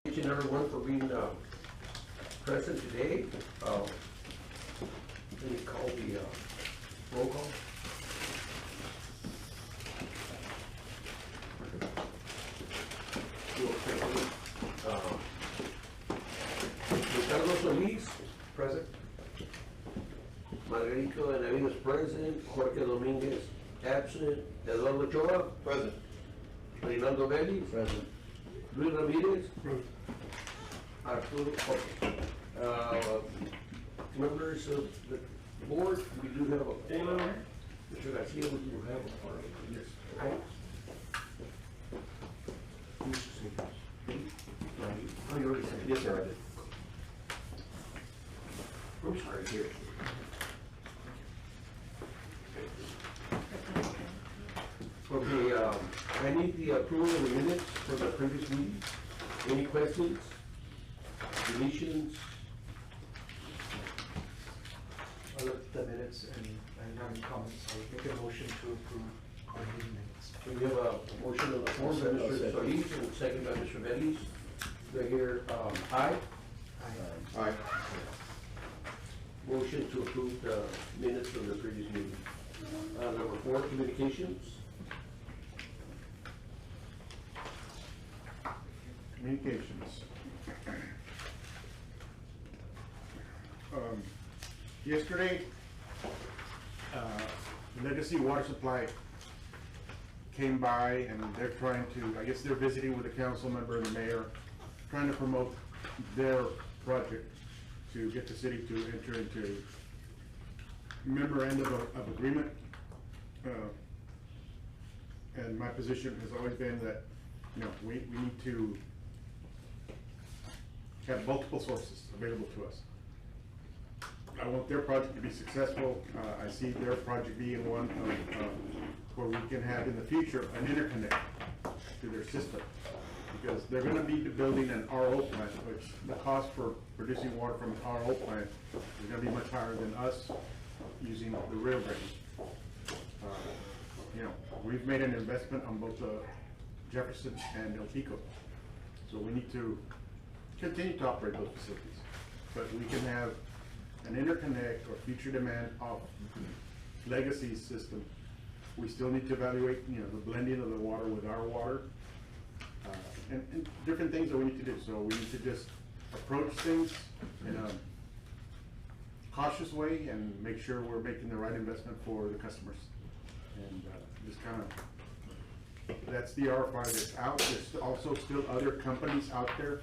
Each and every one for being present today. Let me call the roll call. Carlos Solis, present. Margarito Benavides, present. Jorge Dominguez, absent. Eduardo Ochoa, Present. Reinaldo Vélez, Present. Luis Ramirez, Present. Arturo. Members of the board, we do have a quorum. Mr. Garcia, we do have a quorum. Yes. Oh, you already said it. Yes, sir, I did. I'm sorry, here. Okay, I need the approval of the minutes for the previous meeting. Any questions? Deletions? I looked at the minutes and I didn't have any comments. I would make a motion to approve our meeting minutes. We have a motion on the floor by Mr. Solis and second by Mr. Vélez. Do I hear aye? Aye. Motion to approve the minutes from the previous meeting. Number 4, communications. Communications. Yesterday, Legacy Water Supply came by and they're trying to, I guess they're visiting with the council member and the mayor, trying to promote their project to get the city to enter into memorandum of agreement. And my position has always been that, you know, we need to have multiple sources available to us. I want their project to be successful. I see their project being one where we can have in the future an interconnect to their system, because they're going to be building an RO plant, which the cost for producing water from an RO plant is going to be much higher than us using the rail drainage. You know, we've made an investment on both Jefferson and El Pico, so we need to continue to operate those facilities, but we can have an interconnect or future demand of Legacy system. We still need to evaluate, you know, the blending of the water with our water, and different things that we need to do. So we need to just approach things in a cautious way and make sure we're making the right investment for the customers. And just kind of, that's the RFI that's out. There's also still other companies out there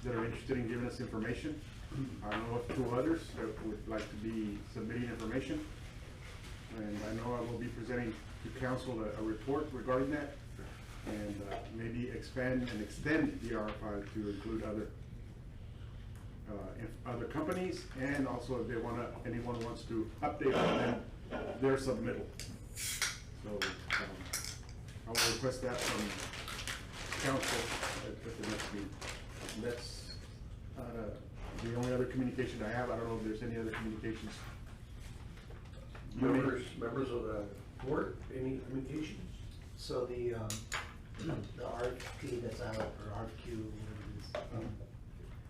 that are interested in giving us information. I know of 2 others that would like to be submitting information. And I know I will be presenting to council a report regarding that, and maybe expand and extend the RFI to include other companies, and also if they want to, anyone wants to update on them, their submittal. So I will request that from council at the next meeting. And that's the only other communication I have. I don't know if there's any other communications. Members of the board, any communications? So the RFP that's out, or RFQ, whatever it is,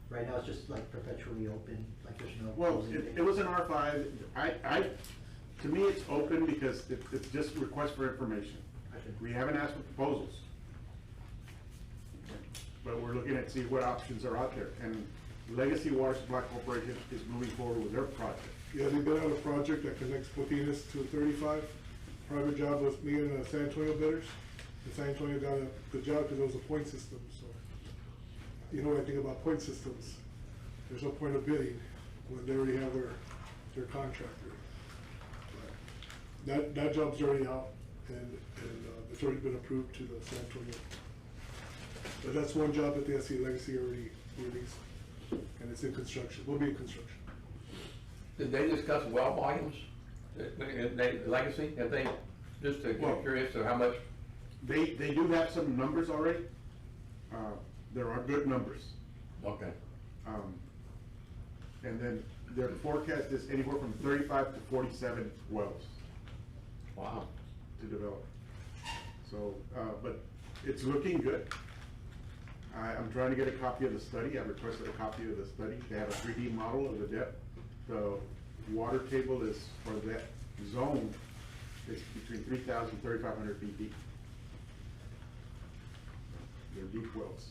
right now it's just like perpetually open, like there's no. Well, it was an R5. To me, it's open because it's just request for information. We haven't asked for proposals, but we're looking at see what options are out there. And Legacy Water Supply Corporation is moving forward with their project. Yeah, they bid out a project that connects Botinas to 35. Private job was me and San Antonio bidders. And San Antonio got a good job because it was a point system. So, you know what I think about point systems. There's no point of bidding when they already have their contractor. That job's already out, and it's already been approved to the San Antonio. But that's one job that the SC Legacy already released, and it's in construction. Will be in construction. Did they discuss well volumes? Legacy, have they, just to get curious to how much? They do have some numbers already. There are good numbers. Okay. And then their forecast is anywhere from 35 to 47 wells. Wow. To develop. So, but it's looking good. I'm trying to get a copy of the study. I requested a copy of the study. They have a 3D model of the depth. The water table is, for that zone, is between 3,000, 3,500 feet deep. They're deep wells.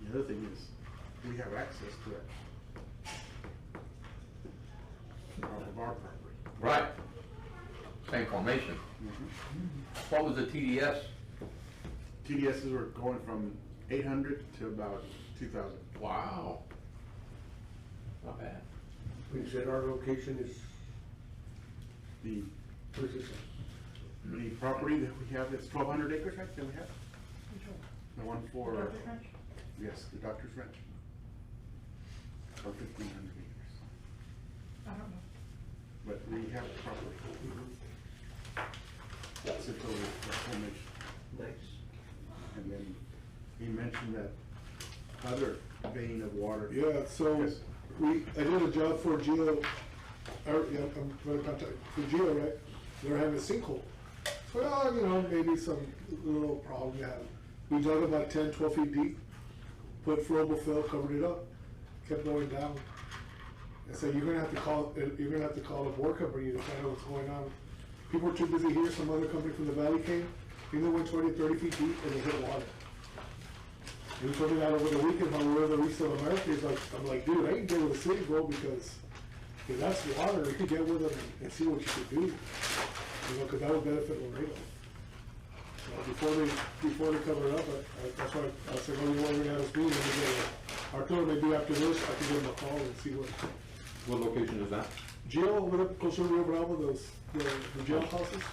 The other thing is, we have access to it off of our property. Right. Same formation. What was the TDS? TDSs were going from 800 to about 2,000. Wow. Not bad. We said our location is, The, where's this? the property that we have, it's 1,200 acres, right, that we have? The one for, yes, the Doctor's Ranch. Or 1,500 acres. I don't know. But we have property. That's it over the formation. Nice. And then he mentioned that other vein of water. Yeah, so Yes. I did a job for Geo, yeah, I'm going to contact, for Geo, right? They're having a sinkhole. So, you know, maybe some little problem you have. We dug about 10, 12 feet deep, put flowable fill, covered it up, kept going down. And so you're gonna have to call a bore company to find out what's going on. People were too busy here, some other company from the valley came, they went 20, 30 feet deep and they hit water. And he told me that over the weekend when we were in the East of America, he's like, I'm like, dude, I can get with the city, bro, because if that's water, you could get with them and see what you could do. You know, cause that would benefit Laredo. Before they cover it up, that's why I said, oh, you want to have us meeting, I told him maybe after this, I can give him a call and see What location is that? Jail, over there, closer to Rio Bravo, the jail houses.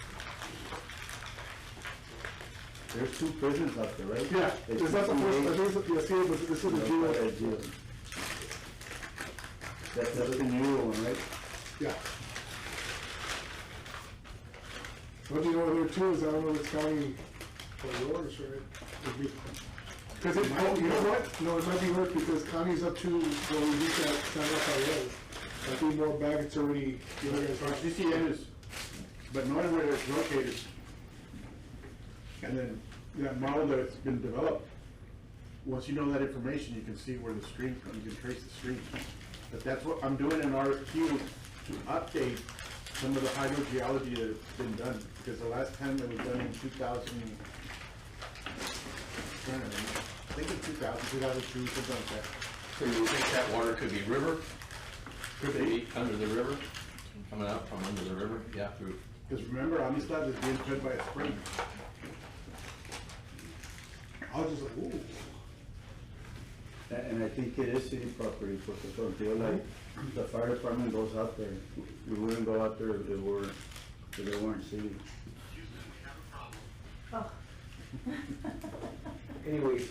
There's two prisons up there, right? Yeah, is that the first, I think it's, yes, here, but this is the jail. That's the new one, right? Yeah. What do you know there too is I don't know if it's county or yours, right? Because it, oh, you know what? No, it might be worse because county's up to where we reach that San Rafael Road. I think more back, it's already, you know, Our CCN is, but knowing where it's located, and then that model that's been developed, once you know that information, you can see where the stream comes, you can trace the stream. But that's what I'm doing in RFQ to update some of the hydrogeology that's been done, because the last time it was done in 2000, I think in 2000, 2002, something like that. So you think that water could be river? Could Be under the river? Coming out from under the river? Yeah, through. Because remember, Amistad is being fed by a spring. I was just like, ooh. And I think it is city property, because until like the fire department goes out there, we wouldn't go out there if they weren't city. Oh. Anyways,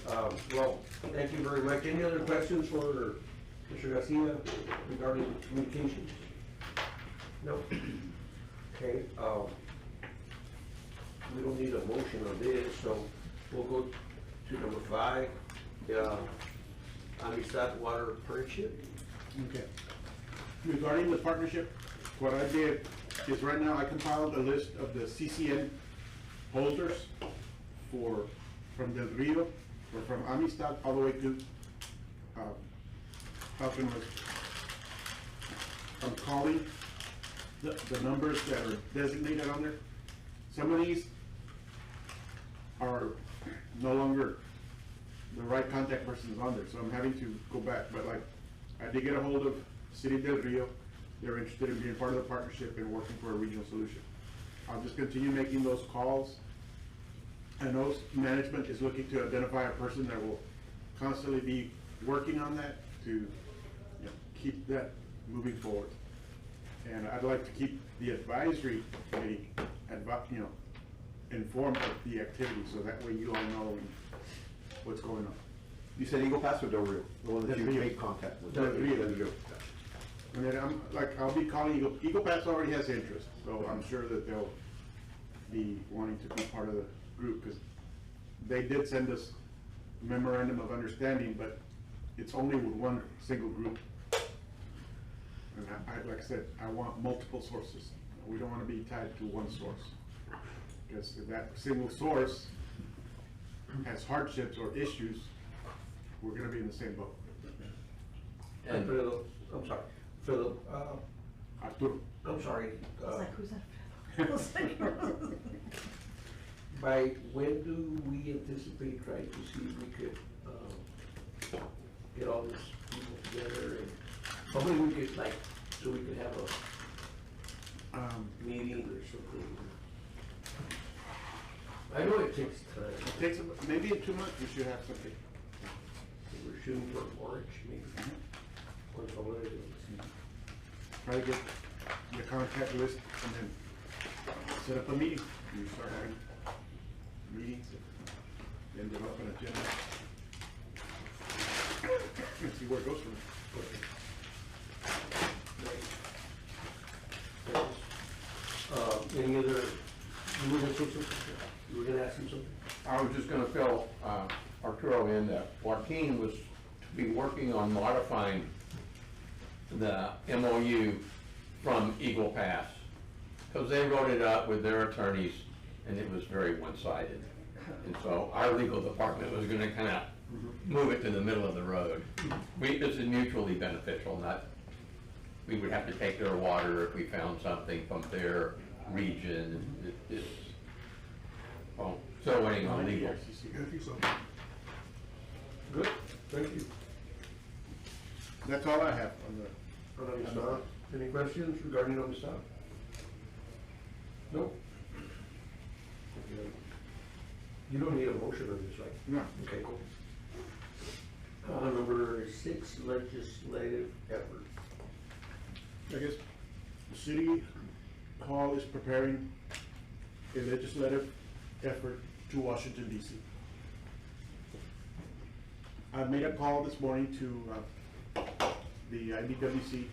well, thank you very much. Any other questions for Mr. Garcia regarding communications? No? Okay, we don't need a motion on this, so we'll go to number 5. Amistad Water Partnership. Okay. Regarding the partnership, what I did is right now I compiled a list of the CCN holders from Del Rio, or from Amistad all the way to Falcon West. I'm calling the numbers that are designated on there. Some of these are no longer the right contact persons on there, so I'm having to go back. But like, I did get a hold of City of Del Rio. They're interested in being part of the partnership and working for a regional solution. I'll just continue making those calls. I know management is looking to identify a person that will constantly be working on that to keep that moving forward. And I'd like to keep the advisory committee, informed of the activity, so that way you all know what's going on. You said Eagle Pass or Del Rio? The one that you Del Rio. made contact with? Del Rio. Del Rio. And then I'll be calling Eagle Pass already has interest, so I'm sure that they'll be wanting to be part of the group, because they did send us memorandum of understanding, but it's only with one single group. And like I said, I want multiple sources. We don't want to be tied to one source, because if that single source has hardships or issues, we're gonna be in the same boat. And And Philip, I'm sorry, Philip, Arturo. I'm sorry, I was like, who's that? I was like, by when do we anticipate trying to see if we could, get all these people together and probably we could like, so we could have a meeting or something? I know it takes time. It takes, maybe in 2 months, we should have something. We're shooting for March, maybe. Or something. Try to get the contact list and then set up a meeting. We start having meetings, then develop an agenda. And see where it goes from there. Any other, you were gonna say something? You were gonna ask him something? I was just gonna fill Arturo in that Joaquin was to be working on modifying the MOU from Eagle Pass. Because they wrote it up with their attorneys and it was very one-sided. And so our legal department was gonna kinda move it to the middle of the road. This is mutually beneficial, not, we would have to take their water if we found something from their region. It's, well, still waiting on legal. I think so. Good, thank you. That's all I have on the. Amistad, any questions regarding Amistad? No? Okay. You don't need a motion on this, right? No. Okay, cool. Number 6, legislative effort. I guess the city hall is preparing a legislative effort to Washington DC. I made a call this morning to the IBWC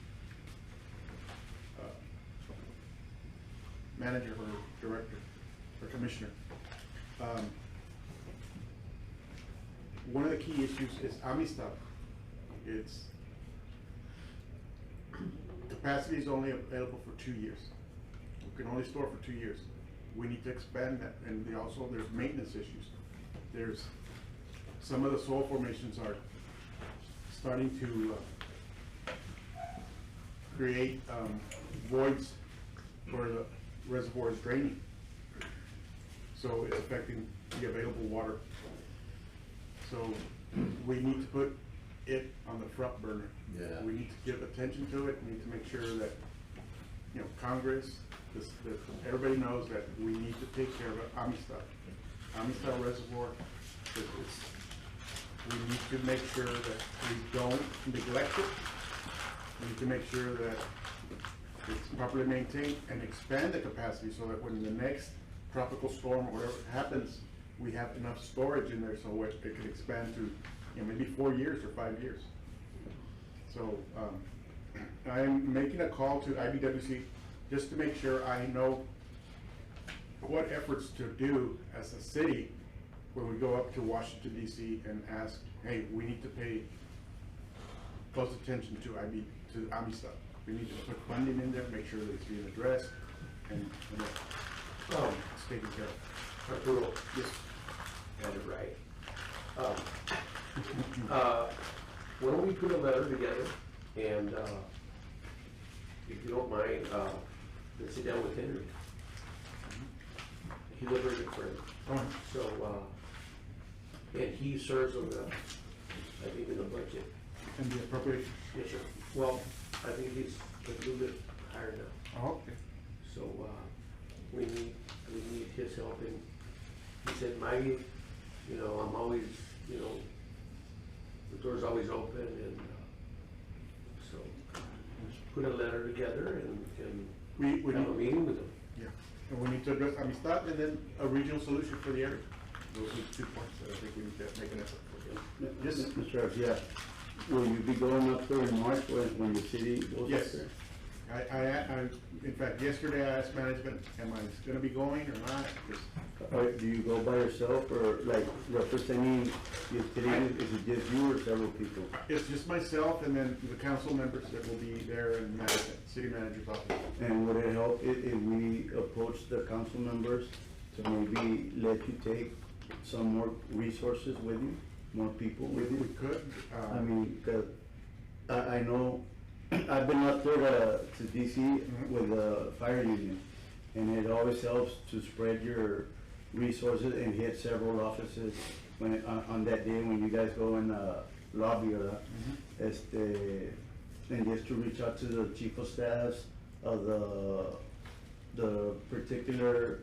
manager or director or commissioner. One of the key issues is Amistad. Its capacity is only available for 2 years. We can only store for 2 years. We need to expand that, and there's maintenance issues. There's some of the soil formations are starting to create voids where the reservoir is draining. So it's affecting the available water. So we need to put it on the front burner. Yeah. We need to give attention to it. We need to make sure that, you know, Congress, that everybody knows that we need to take care of Amistad. Amistad Reservoir, we need to make sure that we don't neglect it. We need to make sure that it's properly maintained and expand the capacity so that when the next tropical storm or whatever happens, we have enough storage in there so it can expand to, you know, maybe 4 years or 5 years. So I'm making a call to IBWC just to make sure I know what efforts to do as a city when we go up to Washington DC and ask, hey, we need to pay close attention to Amistad. We need to put funding in there, make sure that it's being addressed and it's taken care of. Arturo, Yes. got it right. Why don't we put a letter together and, if you don't mind, let's sit down with Henry. He's a very good friend. So, and he serves on the, I think in the budget. And the appropriation. Yes, sir. Well, I think he's a little bit higher now. Oh, okay. So, we need his help, and he said, Maggie, you know, I'm always, you know, the door's always open, and, so, let's put a letter together and We have a need, meeting with him. yeah, and we need to address Amistad and then a regional solution for the area. Those are the 2 points that I think we need to make an effort for. Yes, Mr. Garcia, will you be going up there in March when the city goes up Yes. there? I, in fact, yesterday I asked management, am I gonna be going or not? 'Cause Or do you go by yourself or like representing your city? Is it just you or several people? it's just myself and then the council members that will be there and management, city manager's office. And would it help if we approach the council members to maybe let you take some more resources with you, more people with We you? could, I mean, 'cause I know, I've been up there to DC with the fire union, and it always helps to spread your resources and hit several offices when, on that day when you guys go in the lobby or and just to reach out to the chief of staffs of the particular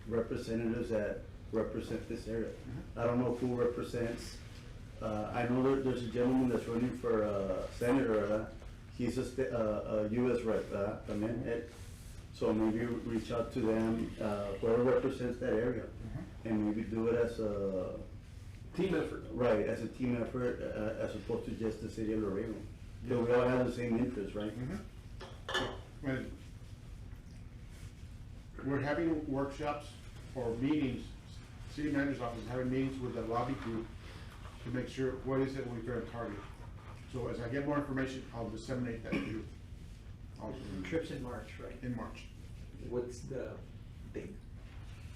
representatives that represent this area. I don't know who represents, I know there's a gentleman that's running for senator, he's a US rep, también, so maybe reach out to them, whoever represents that area, and maybe do it as a, Team effort. right, as a team effort, as opposed to just the city of Laredo. So we all have the same interest, right? when we're having workshops or meetings, city manager's office is having meetings with the lobby group to make sure what is it we're gonna target. So as I get more information, I'll disseminate that to you. Trips in March, right? In March. What's the date?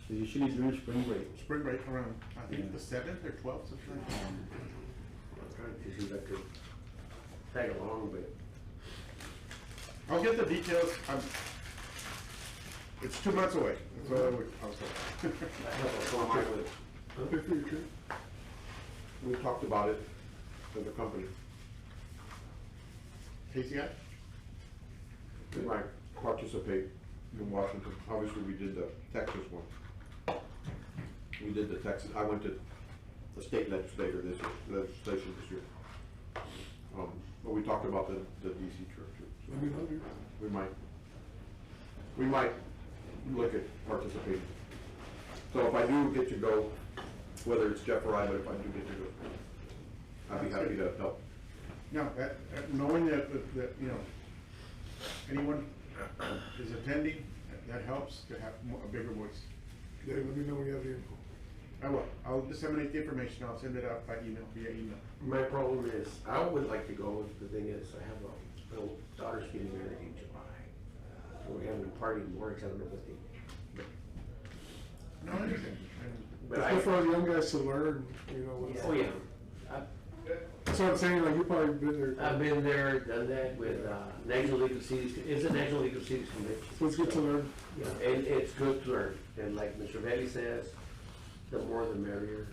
So usually during spring break. Spring break around, I think Yeah. the 7th or 12th, something like that. I'm trying to see if I could tag along, but I'll get the details, it's 2 months away, so I'll say. I have a conflict with it. Okay for your trip? We talked about it in the company. KCI? We might participate in Washington. Obviously, we did the Texas one. We did the Texas, I went to the state legislature legislation this year. But we talked about the DC trip too. So Let me know, dude. we might look at participating. So if I do get to go, whether it's Jeff or I, but if I do get to go, I'd be happy to help. No, knowing that, you know, anyone is attending, that helps to have a bigger voice. Yeah, let me know when you have the info. I will, I'll disseminate the information, I'll send it out by email, via email. My problem is, I would like to go, the thing is, I have a little daughter's getting married in July. So we haven't partied more, I don't know what they. No, I understand. But It's I, good for our young guys to learn, you know. what- oh yeah, That's what I'm saying, like, you probably been there. I've been there, done that with, National League of Cities, it's a National League of Cities convention. So it's good to learn. Yeah, and it's good to learn, and like Mr. Velli says, the more the merrier,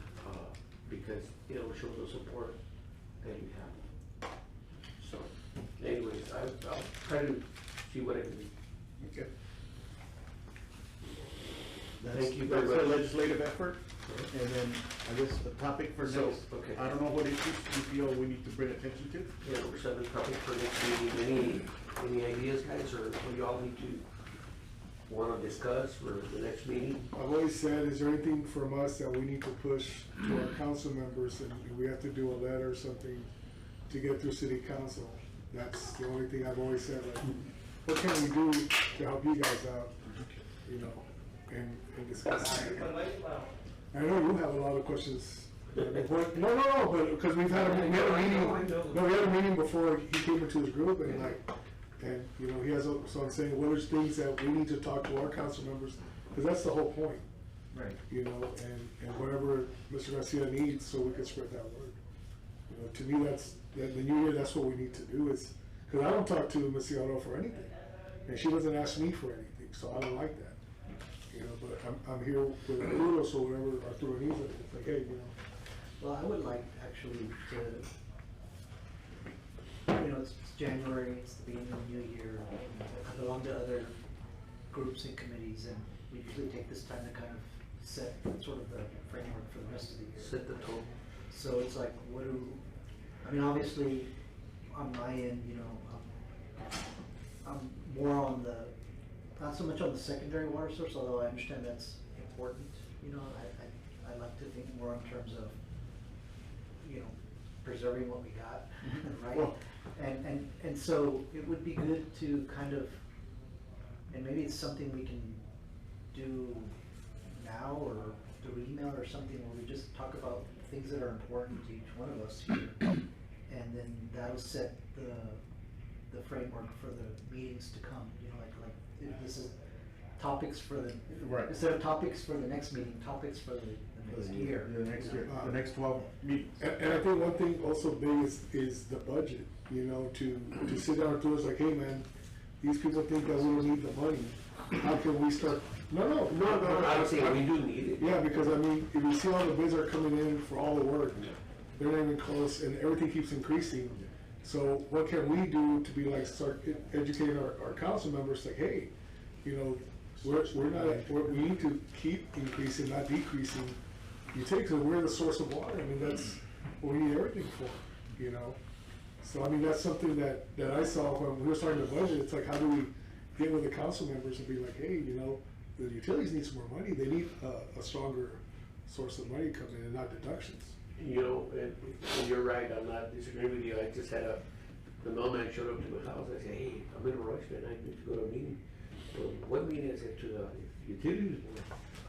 because it'll show the support that you have. So, anyways, I'll try to see what I can do. Okay. Thank you very That's a much. legislative effort, and then I guess the topic for So, next, okay. I don't know what issues you feel we need to bring attention to. Yeah, we're setting a topic for next meeting, any ideas, guys, or what y'all need to wanna discuss for the next meeting? I've always said, is there anything from us that we need to push to our council members, and we have to do a letter or something to get through city council? That's the only thing I've always said, like, what can we do to help you guys out, you know, and discuss it. I know you have a lot of questions. No, but, because we had a meeting, no, we had a meeting before he came into his group, and like, and, you know, he has, so I'm saying, what are things that we need to talk to our council members, because that's the whole point. Right. You know, and whatever Mr. Garcia needs, so we can spread that word. You know, to me, that's, the new year, that's what we need to do, is, because I don't talk to Ms. Ciaro for anything, and she doesn't ask me for anything, so I don't like that. You know, but I'm here with Arturo, so whenever Arturo needs it, it's like, hey, you know. Well, I would like actually to, you know, it's January, it's the beginning of the new year. I belong to other groups and committees, and we usually take this time to kind of set sort of the framework for the rest of the year. Set the tone. So it's like, I mean, obviously, on my end, you know, I'm more on the, not so much on the secondary water source, although I understand that's important. You know, I like to think more in terms of, you know, preserving what we got, right? Well- And so it would be good to kind of, and maybe it's something we can do now or through email or something where we just talk about things that are important to each one of us here. And then that'll set the framework for the meetings to come, you know, like this is, topics for the, Right. instead of topics for the next meeting, topics for the next year. The next year, the next 12 meetings. And I think one thing also big is the budget, you know, to sit down and do is like, hey, man, these people think that we don't need the money. How can we start? No, I'm saying we do need it. Yeah, because I mean, if you see all the bids are coming in for all the work, they're not even close, and everything keeps increasing. So what can we do to be like, start educating our council members, like, hey, you know, we need to keep increasing, not decreasing utilities, because we're the source of water. I mean, that's what we need everything for, you know? So, I mean, that's something that I saw when we were starting the budget. It's like, how do we get with the council members and be like, hey, you know, the utilities need some more money. They need a stronger source of money coming in and not deductions. You know, and you're right, I'm not disagreeing with you, I just had the mailman showed up to my house, I said, hey, I'm in a rush, man, I need to go to a meeting. Well, what meeting? I said, to the utilities board.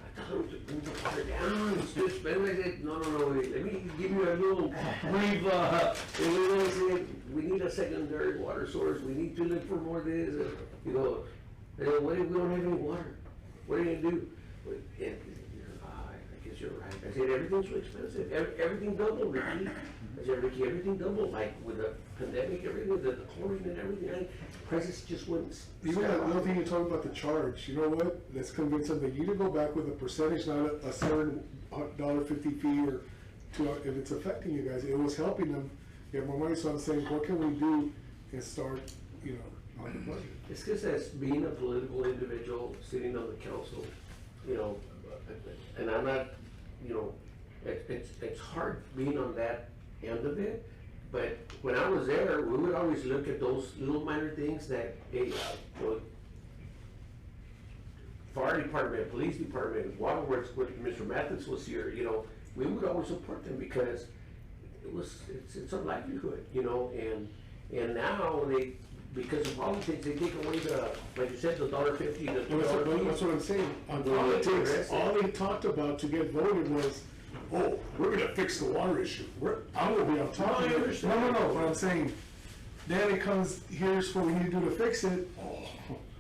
I told him to bring the water down, it's too expensive. I said, no, wait, let me give you a little brief, I said, we need a secondary water source, we need to look for more of this, you know, I said, what if we don't have any water? What are you gonna do? And, I guess you're right. I said, everything's so expensive. Everything doubled, Ricky. I said, Ricky, everything doubled. Like with the pandemic, everything, the chlorine and everything, prices just went. Even that little thing you talk about the charge, you know what? Let's convince them that you need to go back with a percentage, not a certain $1.50 fee or $2. If it's affecting you guys, it was helping them get more money. So I'm saying, what can we do and start, you know, on the budget? It's because as being a political individual sitting on the council, you know, and I'm not, you know, it's hard being on that end of it. But when I was there, we would always look at those little minor things that, hey, you know, fire department, police department, waterworks, when Mr. Mathis was here, you know, we would always support them because it's a livelihood, you know, and now because of politics, they take away like you said, the $1.50, the $2. That's what I'm saying. On politics, all they talked about to get voted was, oh, we're gonna fix the water issue. I'm gonna be on top of it. No, but I'm saying, then it comes, here's what we need to do to fix it. Oh.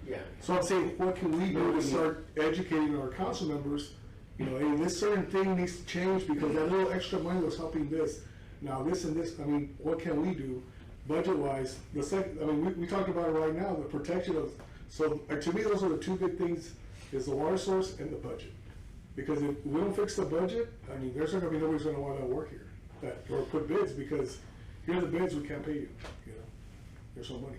Yeah. So I'm saying, what can we do to start educating our council members? You know, hey, this certain thing needs to change because that little extra money was helping this. Now this and this, I mean, what can we do budget-wise? We talked about it right now, the protection of, so to me, those are the two big things, is the water source and the budget. Because if we don't fix the budget, I mean, there's not gonna be nobody's gonna wanna work here, or put bids, because here are the bids, we can't pay you, you know, there's no money.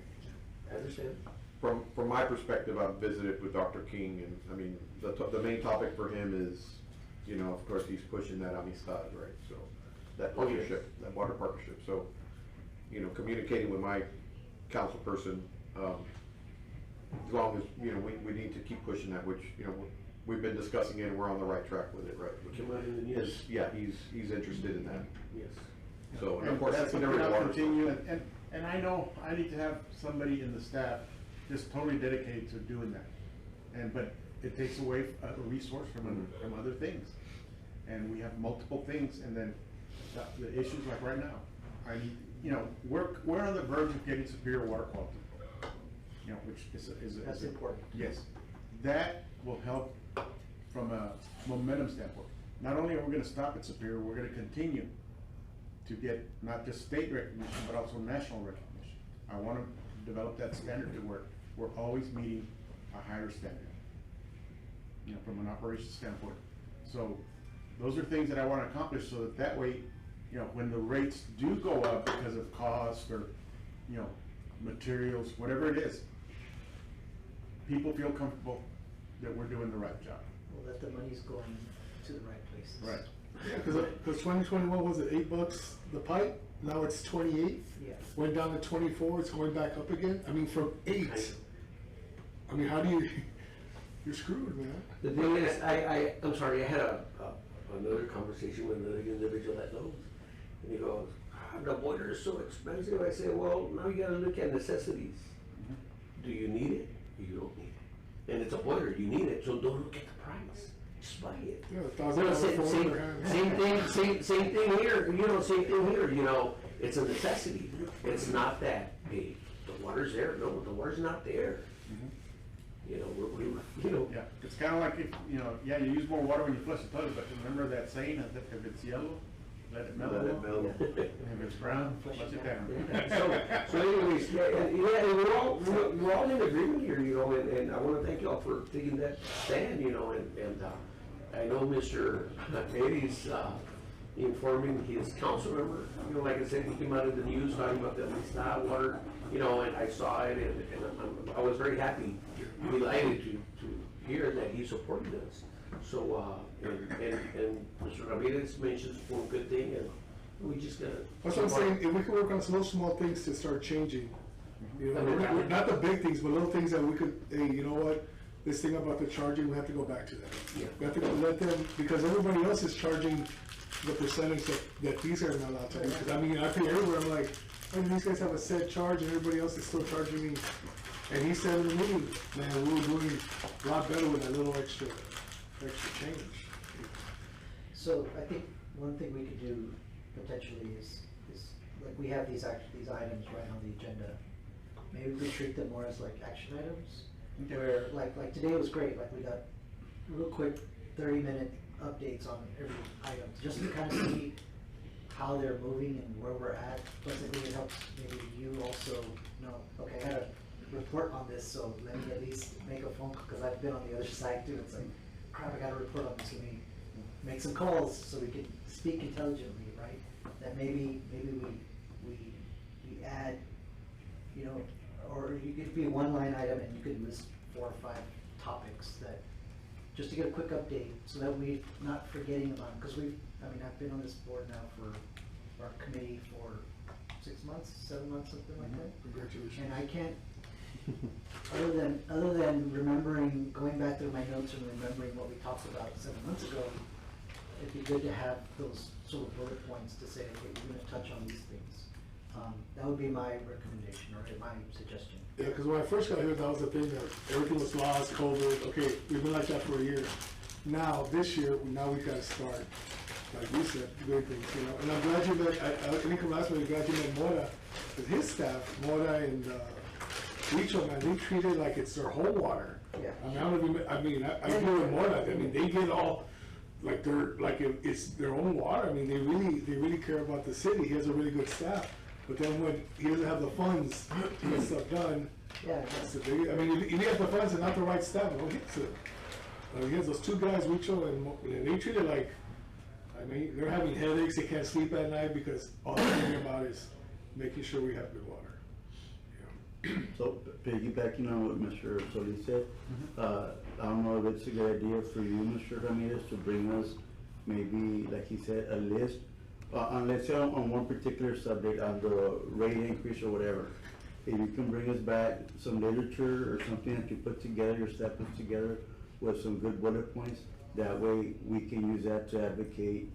I understand. From my perspective, I've visited with Dr. King, and I mean, the main topic for him is, you know, of course, he's pushing that Amistad, right? So, that partnership, that water partnership. So, you know, communicating with my council person, as long as, you know, we need to keep pushing that, which, you know, we've been discussing it and we're on the right track with it, right? Came out in the news. Yeah, he's interested in that. Yes. So, and And of course, that's something secondary I'll water. continue, and I know I need to have somebody in the staff just totally dedicated to doing that. But it takes away a resource from other things. And we have multiple things, and then the issues like right now, I need, you know, we're on the verge of getting superior water quality. You know, which is That's important. Yes, that will help from a momentum standpoint. Not only are we gonna stop at superior, we're gonna continue to get not just state recognition, but also national recognition. I wanna develop that standard to where we're always meeting a higher standard, you know, from an operations standpoint. So those are things that I wanna accomplish so that way, you know, when the rates do go up because of cost or, you know, materials, whatever it is, people feel comfortable that we're doing the right job. Well, that the money's going to the right places. Right. Yeah, cause 2021, was it $8 the pipe? Now it's 28. Yeah. Went down to 24, it's going back up again. I mean, from 8. I mean, how do you, you're screwed, man. The thing is, I'm sorry, I had another conversation with another individual at Lowe's, and he goes, the boiler is so expensive. I said, well, now you gotta look at necessities. Do you need it? You don't need it. And it's a boiler, you need it, so don't look at the price, just buy it. Yeah, You know, $1,000 for same hand. thing here, you know, same thing here, you know, it's a necessity. It's not that, hey, the water's there, no, the water's not there. you know, you know. Yeah, it's kinda like if, you know, yeah, you use more water when you flush the toilet, but remember that saying, that if it's yellow, let it mellow. Let it mellow. And if it's brown, flush it down. So anyways, yeah, and we're all in agreement here, you know, and I wanna thank y'all for taking that stand, you know, and I know Mr. Eddie's, informing his council member, you know, like I said, he came out of the news talking about the Amistad water, you know, and I saw it, and I was very happy, delighted to hear that he supported us. So, and Mr. Ramirez mentions one good thing, and we just gotta. That's what I'm saying, if we could work on some little small things to start changing, you know, not the big things, but little things that we could, hey, you know what? This thing about the charging, we have to go back to that. Yeah. We have to let them, because everybody else is charging the percentage that these guys are not allowed to do. Because I mean, I pay everywhere, I'm like, oh, these guys have a set charge and everybody else is still charging me. And he said in the meeting, man, we were doing a lot better with that little extra change. So I think one thing we could do potentially is like we have these items right on the agenda. Maybe we treat them more as like action items, Okay. where like today was great, like we got real quick 30-minute updates on every item, just to kind of see how they're moving and where we're at. Plus it helps maybe you also know, okay, I had a report on this, so let me at least make a phone call, because I've been on the other side too. It's like, crap, I got a report on this, let me make some calls so we can speak intelligently, right? That maybe we add, you know, or you could be one line item and you could list 4 or 5 topics that, just to get a quick update, so that we're not forgetting about them. Because I've been on this board now for our committee for 6 months, 7 months, something like that. Congratulations. And I can't, other than remembering, going back through my notes and remembering what we talked about 7 months ago, it'd be good to have those sort of bullet points to say, okay, we're gonna touch on these things. That would be my recommendation, or my suggestion. Yeah, because when I first got here, that was the thing, that everything was lost, COVID, okay, we've been like that for a year. Now, this year, now we've got to start, like you said, doing things, you know, and I'm glad you met, I think last week, I'm glad you met Mora, with his staff, Mora and, Richo, man, they treat it like it's their whole water. Yeah. I mean, I don't even, I agree with Mora, I mean, they get all, like they're, like it's their own water, I mean, they really care about the city, he has a really good staff. But then when he doesn't have the funds to get stuff done, Yeah, that's the big, I mean, if he has the funds and not the right staff, well, he has it. He has those 2 guys, Richo and they treat it like, I mean, they're having headaches, they can't sleep at night because all they're thinking about is making sure we have good water. So piggybacking on what Mr. Solis said, I don't know if it's a good idea for you, Mr. Ramirez, to bring us maybe, like he said, a list, on, let's say on one particular subject, on the rate increase or whatever. If you can bring us back some literature or something that you put together, your staff puts together with some good bullet points, that way we can use that to advocate,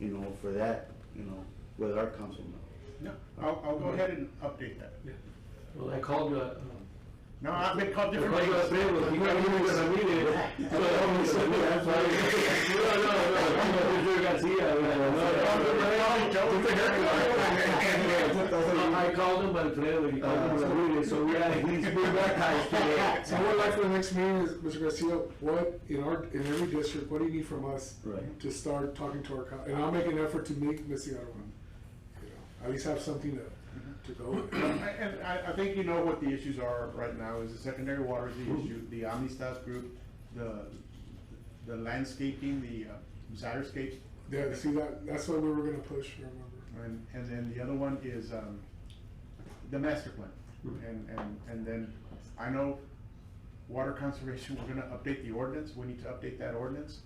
you know, for that, you know, with our councilman. No, I'll go ahead and update that. Well, I called, No, I've been called different Because names. you got Pedro, you got Mr. Ramirez. So, that's why. No, Mr. Garcia. I called him Alfredo, he called him Ramirez, so yeah, he's been baptized today. So what I'd like for the next meeting is, Mr. Garcia, what, in every district, what do you need from us? Right. To start talking to our, and I'll make an effort to meet Ms. Ciarra. At least have something to go with. And I think you know what the issues are right now, is the secondary water is the issue, the Amistad group, the landscaping, the Zyrescape, Yeah, see, that's what we were gonna push, remember? and then the other one is the master plan. And then I know water conservation, we're gonna update the ordinance, we need to update that ordinance.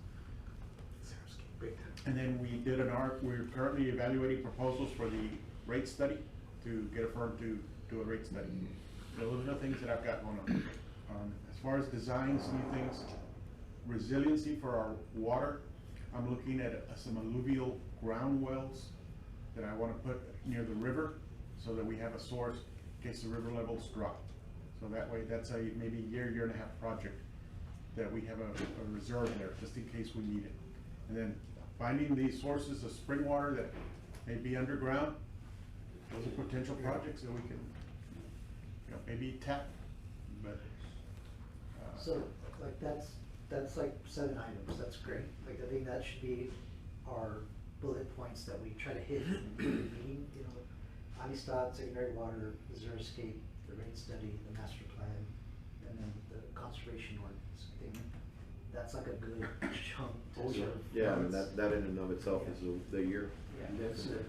And then we did we're currently evaluating proposals for the rate study, to get a firm to do a rate study. Those are the things that I've got going on. As far as designs, new things, resiliency for our water, I'm looking at some alluvial ground wells that I wanna put near the river, so that we have a source in case the river levels drop. So that way, that's a maybe year and a half project, that we have a reserve there, just in case we need it. And then finding these sources of spring water that may be underground, those are potential projects that we can, you know, maybe tap, but. So, like, that's like 7 items, that's great. Like, I think that should be our bullet points that we try to hit in the meeting, you know. Amistad, secondary water, the xeriscape, the rate study, the master plan, and then the conservation ordinance. I think that's like a good chunk to Oh, yeah. sort of. Yeah, I mean, that in and of itself is the year. Yeah. That's it.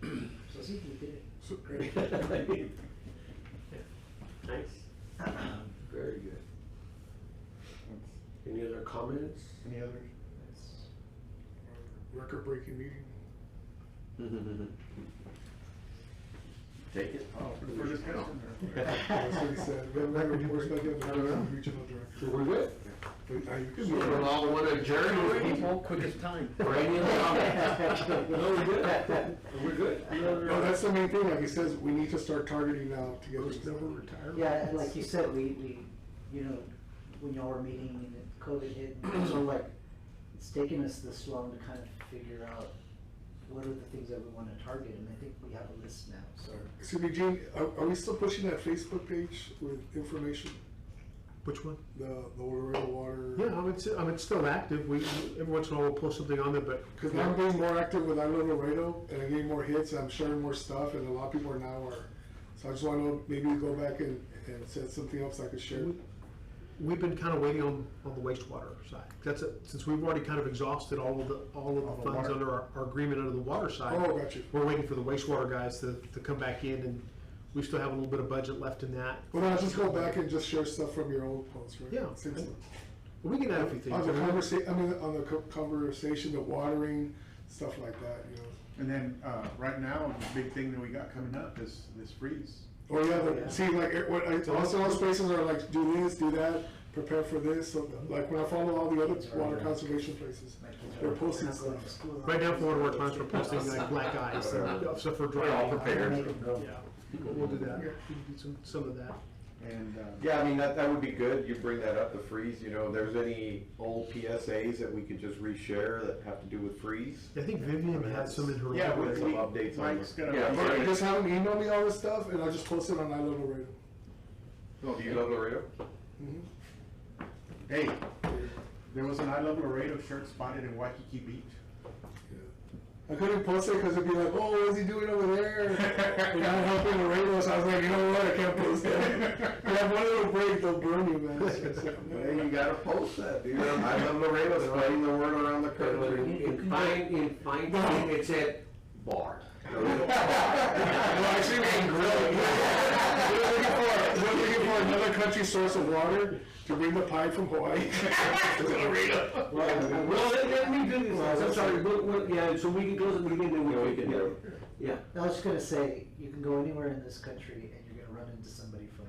So see, we did it. So- Great. Nice, very good. Any other comments? Any others? Record-breaking meeting. Take it. Oh, for discussion or? That's what he said. We haven't had reports back yet, but the regional So director. we're good? But, you can So move we're on. all want to adjourn already? quickest time. Or any other comments? No, we're good. We're good. No, that's the main thing, like he says, we need to start targeting now to get this done. Yeah, and like you said, we, you know, when y'all were meeting and COVID hit, so like, it's taken us this long to kind of figure out what are the things that we wanna target, and I think we have a list now, so. Excuse me, Gene, are we still pushing that Facebook page with information? Which one? The Laredo Water? Yeah, it's still active. Every once in a while we'll post something on there, but. Because now I'm being more active with I Love Laredo, and I'm getting more hits, I'm sharing more stuff, and a lot of people are now are. So I just want to maybe go back and set something else I could share. We've been kind of waiting on the wastewater side. That's it, since we've already kind of exhausted all of the funds water. under our agreement under the water side. Oh, got you. We're waiting for the wastewater guys to come back in, and we still have a little bit of budget left in that. Well, I'll just go back and just share stuff from your old post, right? Yeah. Same stuff. We can add a few On things. the on the conversation, the watering, stuff like that, you know. And then, right now, the big thing that we got coming up is this freeze. Or yeah, Yeah. see, like, also all spaces are like, do this, do that, prepare for this, so, like, when I follow all the other water conservation places, they're posting stuff. Right now, for one of our clients, we're posting like black ice and stuff for dry. We're all prepared. Make 'em go. Yeah, we'll do that. We can do some of that. And, Yeah, I mean, that would be good, you bring that up, the freeze, you know, there's any old PSAs that we could just reshare that have to do with freeze? I think Vivian had some in her. yeah, report. Some updates on Mike's the- gonna. Yeah, Or just have them email me all this stuff, and I'll just post it on I Love Laredo. Oh, do you love Laredo? Mhm. Hey, there was an I Love Laredo shirt spotted in Waikiki Beach. I couldn't post it because it'd be like, oh, what's he doing over there? We're not helping Laredo, so I was like, you know what, I can't post that. You have one little break, they'll burn you, man. Hey, you gotta post that, dude. I love Laredo, spreading the word around the country. In fine print, it said bar. Well, actually, we're looking for another country source of water to bring the pipe from Hawaii to Laredo. Well, let me do this, I'm sorry, yeah, so we can close the meeting, then we can do. Yeah. I was just gonna say, you can go anywhere in this country and you're gonna run into somebody from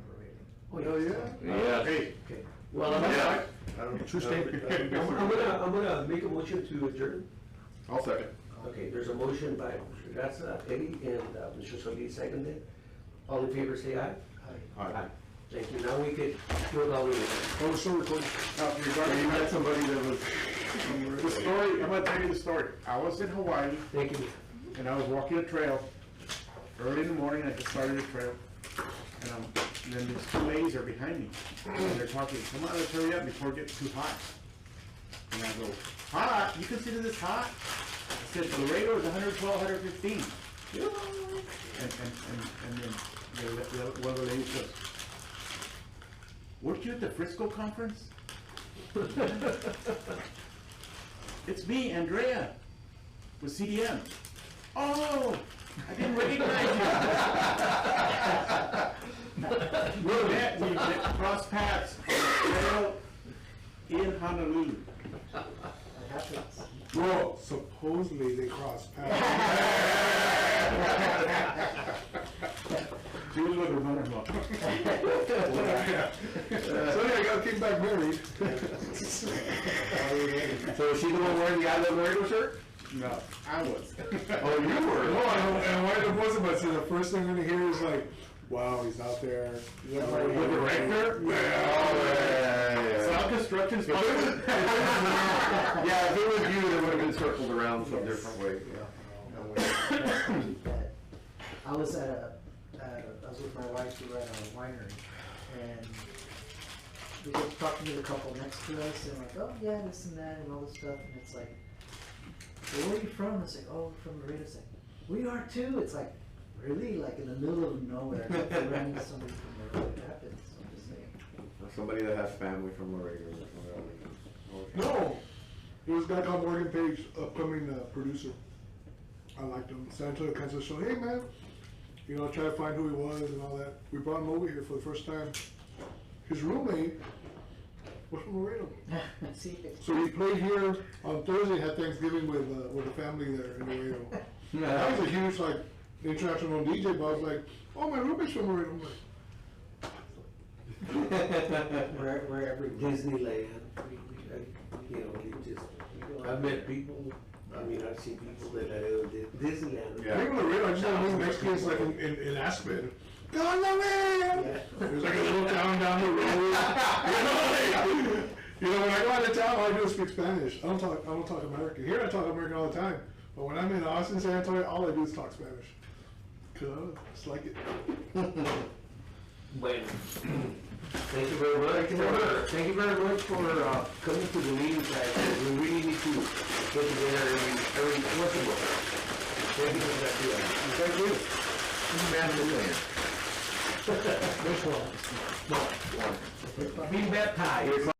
Laredo. Oh, yeah? Yeah. Hey, Okay. Well, True statement. I'm gonna make a motion to adjourn. I'll second. Okay, there's a motion by Mr. Gatsa, Eddie, and Mr. Solis seconded. All in favor, say aye. Aye. Thank you, now we could do it all over. Oh, we're still recording. regarding You had somebody that was. the story, I'm gonna tell you the story. I was in Hawaii, Thank you. and I was walking a trail. Early in the morning, I just started a trail. And then these two ladies are behind me, and they're talking, come on, let's hurry up before it gets too hot. And I go, hot? You consider this hot? I said, Laredo is 112, 115. And then one of the ladies goes, weren't you at the Frisco conference? It's me, Andrea, with CDM. Oh, I didn't recognize you. We met, crossed paths on the trail in Honolulu. That happens. Well, supposedly they crossed paths. She was with her mother-in-law. So anyway, I got came back married. So is she the one wearing the I Love Laredo shirt? No, I was. Oh, you were? No, and why the wasn't, but so the first thing I'm gonna hear is like, wow, he's out there. Yeah, With right. the director? Yeah. South Construction sponsor. Yeah, if it was you, it would have been circled around some different way. That I was I was with my wife, we were at a winery, and we get to talking to the couple next to us, and like, oh, yeah, this and that, and all this stuff, and it's like, well, where are you from? It's like, oh, we're from Laredo. It's like, we are too. It's like, really? Like in the middle of nowhere, like, we ran into somebody from Laredo. It happens, I'm just saying. Somebody that has family from Laredo or something. No, there was a guy called Morgan Page, upcoming producer. I liked him. San Antonio, Kansas show. Hey man, you know, try to find who he was and all that. We brought him over here for the first time. His roommate was from Laredo. See, So he played here on Thursday, had Thanksgiving with the family there in Laredo. That was a huge, like, international DJ, but I was like, oh, my roommate's from Laredo. I'm like, wherever. Disneyland, you know, you just, I've met people, I mean, I've seen people that did Disneyland. Yeah. I think Laredo, I just don't know Mexicans like in Aspen. Go Laredo! There's like a little town down the road. You know, when I go out of town, all I do is speak Spanish. I don't talk American. Here I talk American all the time. But when I'm in Austin, San Antonio, all I do is talk Spanish. Cause I just like it. Bueno, thank you very much. Thank you very much for coming to the meeting, guys. We really need to get together every once in a while. Thank you for that. Thank you. Which one? Be baptized.